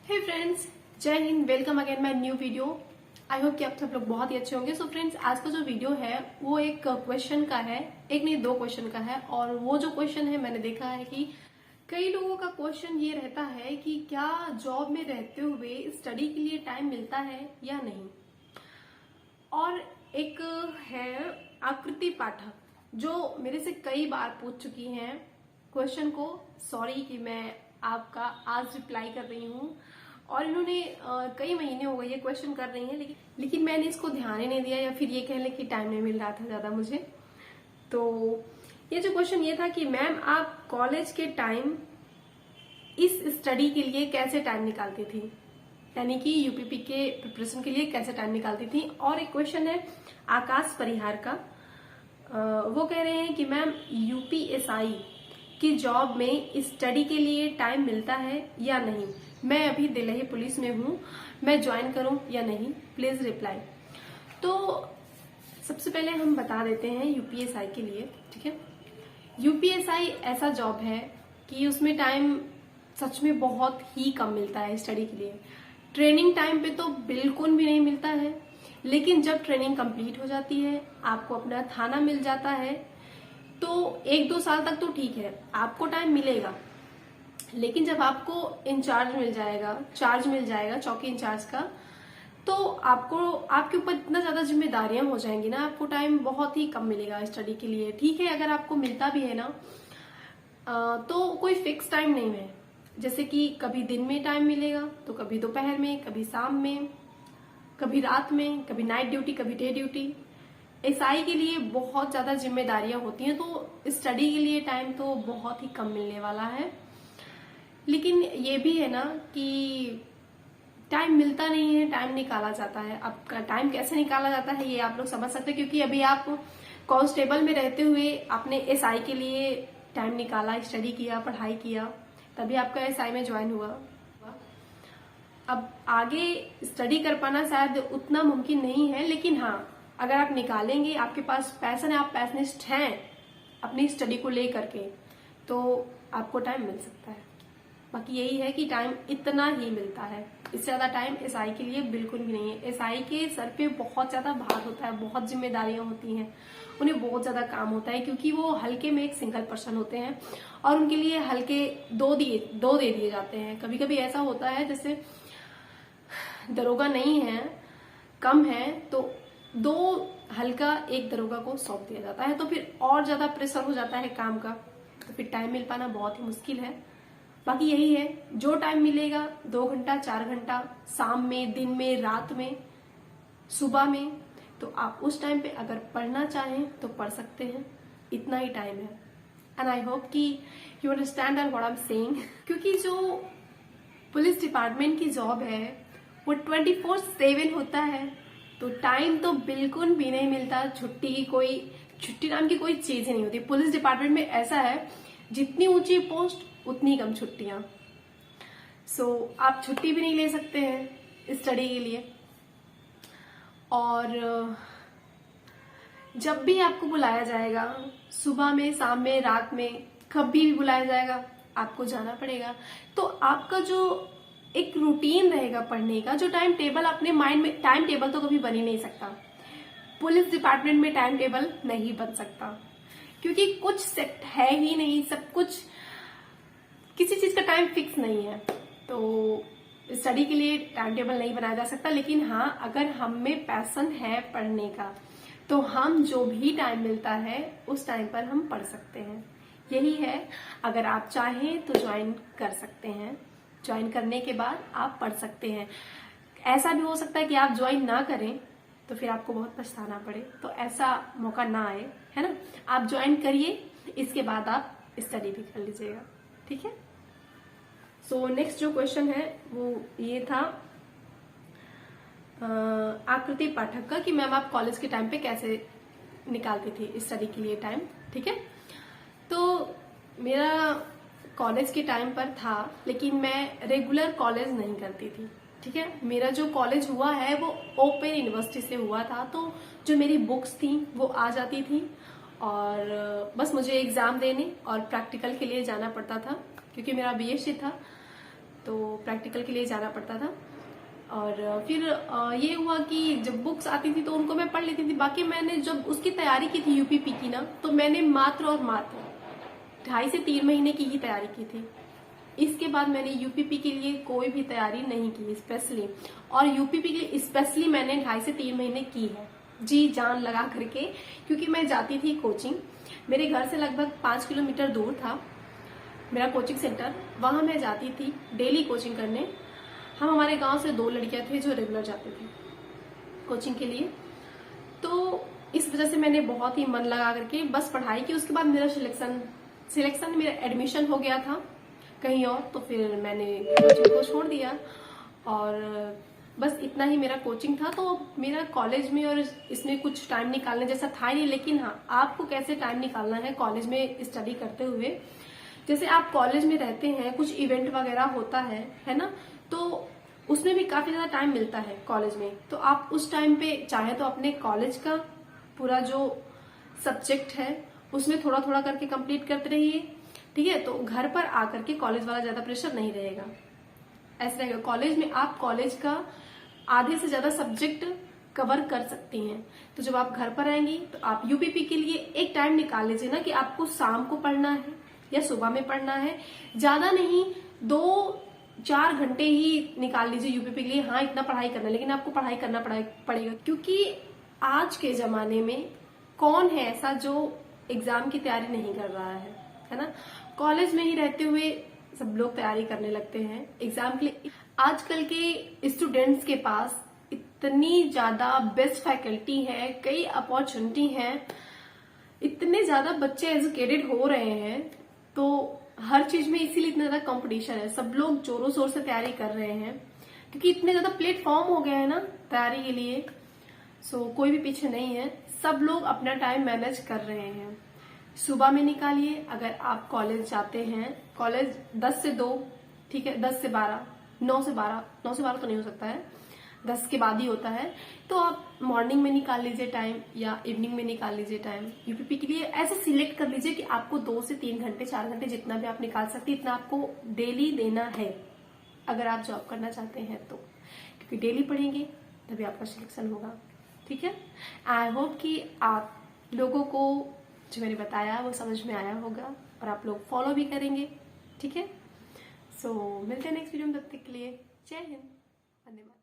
हे friends, जय Hind. Welcome again my new video. I hope कि आप सब लोग बहुत ही अच्छे होंगे। सो फ्रेंड्स, आज का जो वीडियो है वो एक क्वेश्चन का है, एक नहीं दो क्वेश्चन का है। और वो जो क्वेश्चन है, मैंने देखा है कि कई लोगों का क्वेश्चन ये रहता है कि क्या जॉब में रहते हुए स्टडी के लिए टाइम मिलता है या नहीं। और एक है आकृति पाठक, जो मेरे से कई बार पूछ चुकी हैं क्वेश्चन को। सॉरी कि मैं आपका आज रिप्लाई कर रही हूँ। और इन्होंने कई महीने हो गए ये क्वेश्चन कर रही हैं, लेकिन मैंने इसको ध्यान ही नहीं दिया, या फिर ये कह लें कि टाइम नहीं मिल रहा था ज्यादा मुझे। तो ये जो क्वेश्चन ये था कि मैम आप कॉलेज के टाइम इस स्टडी के लिए कैसे टाइम निकालती थी, यानी कि यूपीपी के प्रिपरेशन के लिए कैसे टाइम निकालती थी। और एक क्वेश्चन है आकाश परिहार का, वो कह रहे हैं कि मैम यूपीएसआई की जॉब में स्टडी के लिए टाइम मिलता है या नहीं। मैं अभी दिल्ली पुलिस में हूँ, मैं ज्वाइन करूं या नहीं, प्लीज रिप्लाई। तो सबसे पहले हम बता देते हैं यूपीएसआई के लिए, ठीक है। यूपीएसआई ऐसा जॉब है कि उसमें टाइम सच में बहुत ही कम मिलता है स्टडी के लिए। ट्रेनिंग टाइम पे तो बिल्कुल भी नहीं मिलता है, लेकिन जब ट्रेनिंग कंप्लीट हो जाती है, आपको अपना थाना मिल जाता है, तो 1-2 साल तक तो ठीक है, आपको टाइम मिलेगा। लेकिन जब आपको इंचार्ज मिल जाएगा, चार्ज मिल जाएगा चौकी इंचार्ज का, तो आपके ऊपर इतना ज्यादा जिम्मेदारियां हो जाएंगी ना, आपको टाइम बहुत ही कम मिलेगा स्टडी के लिए। ठीक है, अगर आपको मिलता भी है ना, तो कोई फिक्स टाइम नहीं है। जैसे कि कभी दिन में टाइम मिलेगा, तो कभी दोपहर में, कभी शाम में, कभी रात में, कभी नाइट ड्यूटी, कभी डे ड्यूटी। एसआई के लिए बहुत ज्यादा जिम्मेदारियां होती हैं, तो स्टडी के लिए टाइम तो बहुत ही कम मिलने वाला है। लेकिन ये भी है ना कि टाइम मिलता नहीं है, टाइम निकाला जाता है। अब टाइम कैसे निकाला जाता है ये आप लोग समझ सकते हैं, क्योंकि अभी आप कांस्टेबल में रहते हुए आपने एसआई के लिए टाइम निकाला, स्टडी किया, पढ़ाई किया, तभी आपका एसआई में ज्वाइन हुआ। अब आगे स्टडी कर पाना शायद उतना मुमकिन नहीं है, लेकिन हाँ, अगर आप निकालेंगे, आपके पास पैशन है, आप पैशनिस्ट हैं अपनी स्टडी को लेकर के, तो आपको टाइम मिल सकता है। बाकी यही है कि टाइम इतना ही मिलता है, इससे ज्यादा टाइम एसआई के लिए बिल्कुल भी नहीं है। एसआई के सर पे बहुत ज्यादा भार होता है, बहुत जिम्मेदारियां होती हैं, उन्हें बहुत ज्यादा काम होता है, क्योंकि वो हल्के में एक सिंगल पर्सन होते हैं और उनके लिए हल्के दो दे दिए जाते हैं। कभी कभी ऐसा होता है जैसे दरोगा नहीं है, कम है, तो 2 हल्का एक दरोगा को सौंप दिया जाता है, तो फिर और ज्यादा प्रेशर हो जाता है काम का, तो फिर टाइम मिल पाना बहुत ही मुश्किल है। बाकी यही है, जो टाइम मिलेगा 2 घंटा 4 घंटा, शाम में, दिन में, रात में, सुबह में, तो आप उस टाइम पे अगर पढ़ना चाहें तो पढ़ सकते हैं, इतना ही टाइम है। एंड आई होप कि you understand what I am saying. क्योंकि जो पुलिस डिपार्टमेंट की जॉब है वो 24/7 होता है, तो टाइम तो बिल्कुल भी नहीं मिलता। छुट्टी नाम की कोई चीज ही नहीं होती। पुलिस डिपार्टमेंट में ऐसा है, जितनी ऊंची पोस्ट उतनी कम छुट्टियां। सो आप छुट्टी भी नहीं ले सकते हैं स्टडी के लिए। और जब भी आपको बुलाया जाएगा, सुबह में, शाम में, रात में, कभी भी बुलाया जाएगा, आपको जाना पड़ेगा। तो आपका जो एक रूटीन रहेगा पढ़ने का, जो टाइम टेबल अपने माइंड में, टाइम टेबल तो कभी बन ही नहीं सकता पुलिस डिपार्टमेंट में, टाइम टेबल नहीं बन सकता, क्योंकि कुछ सेट है ही नहीं। सब कुछ, किसी चीज का टाइम फिक्स नहीं है, तो स्टडी के लिए टाइम टेबल नहीं बनाया जा सकता। लेकिन हाँ, अगर हम में पैशन है पढ़ने का, तो हम जो भी टाइम मिलता है उस टाइम पर हम पढ़ सकते हैं। यही है, अगर आप चाहें तो ज्वाइन कर सकते हैं, ज्वाइन करने के बाद आप पढ़ सकते हैं। ऐसा भी हो सकता है कि आप ज्वाइन ना करें तो फिर आपको बहुत पछताना पड़े, तो ऐसा मौका ना आए, है ना। आप ज्वाइन करिए, इसके बाद आप स्टडी भी कर लीजिएगा, ठीक है। सो नेक्स्ट जो क्वेश्चन है वो ये था आकृति पाठक का, कि मैम आप कॉलेज के टाइम पे कैसे निकालती थी स्टडी के लिए टाइम, ठीक है। तो मेरा कॉलेज के टाइम पर था, लेकिन मैं रेगुलर कॉलेज नहीं करती थी, ठीक है। मेरा जो कॉलेज हुआ है वो ओपन यूनिवर्सिटी से हुआ था, तो जो मेरी बुक्स थी वो आ जाती थी, और बस मुझे एग्जाम देने और प्रैक्टिकल के लिए जाना पड़ता था, क्योंकि मेरा बीएससी था। तो प्रैक्टिकल के लिए जाना पड़ता था। और फिर ये हुआ कि जब बुक्स आती थी तो उनको मैं पढ़ लेती थी। बाकी मैंने जब उसकी तैयारी की थी यूपीपी की ना, तो मैंने मात्र और मात्र 2.5 से 3 महीने की ही तैयारी की थी। इसके बाद मैंने यूपीपी के लिए कोई भी तैयारी नहीं की स्पेशली, और यूपीपी के लिए स्पेशली मैंने 2.5 से 3 महीने की है जी जान लगा करके, क्योंकि मैं जाती थी कोचिंग। मेरे घर से लगभग 5 किलोमीटर दूर था मेरा कोचिंग सेंटर, वहां मैं जाती थी डेली कोचिंग करने। हम हमारे गांव से 2 लड़कियां थे जो रेगुलर जाते थे कोचिंग के लिए। तो इस वजह से मैंने बहुत ही मन लगा करके बस पढ़ाई की। उसके बाद मेरा सिलेक्शन मेरा एडमिशन हो गया था कहीं और, तो फिर मैंने कोचिंग को छोड़ दिया और बस इतना ही मेरा कोचिंग था। तो मेरा कॉलेज में और इसमें कुछ टाइम निकालने जैसा था नहीं। लेकिन हाँ, आपको कैसे टाइम निकालना है कॉलेज में स्टडी करते हुए, जैसे आप कॉलेज में रहते हैं, कुछ इवेंट वगैरह होता है ना, तो उसमें भी काफी ज्यादा टाइम मिलता है कॉलेज में। तो आप उस टाइम पे चाहे तो अपने कॉलेज का पूरा जो सब्जेक्ट है उसमें थोड़ा थोड़ा करके कंप्लीट करते रहिए, ठीक है। तो घर पर आकर के कॉलेज वाला ज्यादा प्रेशर नहीं रहेगा, ऐसा रहेगा। कॉलेज में आप कॉलेज का आधे से ज्यादा सब्जेक्ट कवर कर सकती हैं। तो जब आप घर पर आएंगी तो आप यूपीपी के लिए एक टाइम निकाल लीजिए ना, कि आपको शाम को पढ़ना है या सुबह में पढ़ना है। ज्यादा नहीं, 2-4 घंटे ही निकाल लीजिए यूपीपी के लिए। हाँ, इतना पढ़ाई करना, लेकिन आपको पढ़ाई करना पड़ेगा, क्योंकि आज के जमाने में कौन है ऐसा जो एग्जाम की तैयारी नहीं कर रहा है ना। कॉलेज में ही रहते हुए सब लोग तैयारी करने लगते हैं एग्जाम के लिए। आजकल के स्टूडेंट्स के पास इतनी ज्यादा बेस्ट फैकल्टी है, कई अपॉर्चुनिटी है, इतने ज्यादा बच्चे एजुकेटेड हो रहे हैं, तो हर चीज में इसीलिए इतना ज्यादा कंपटीशन है। सब लोग जोरों शोर से तैयारी कर रहे हैं, क्योंकि इतने ज्यादा प्लेटफॉर्म हो गए हैं ना तैयारी के लिए। सो कोई भी पीछे नहीं है, सब लोग अपना टाइम मैनेज कर रहे हैं। सुबह में निकालिए, अगर आप कॉलेज जाते हैं, कॉलेज 10 से 2, ठीक है, 10 से 12, 9 से 12, 9 से 12 तो नहीं हो सकता है, 10 के बाद ही होता है। तो आप मॉर्निंग में निकाल लीजिए टाइम या इवनिंग में निकाल लीजिए टाइम यूपीपी के लिए। ऐसे सिलेक्ट कर लीजिए कि आपको 2 से 3 घंटे, 4 घंटे, जितना भी आप निकाल सकते हैं, इतना आपको डेली देना है अगर आप जॉब करना चाहते हैं तो, क्योंकि डेली पढ़ेंगे तभी आपका सिलेक्शन होगा, ठीक है। आई होप कि आप लोगों को जो मैंने बताया वो समझ में आया होगा और आप लोग फॉलो भी करेंगे, ठीक है। सो मिलते हैं नेक्स्ट वीडियो में, तब तक के लिए जय हिंद, धन्यवाद।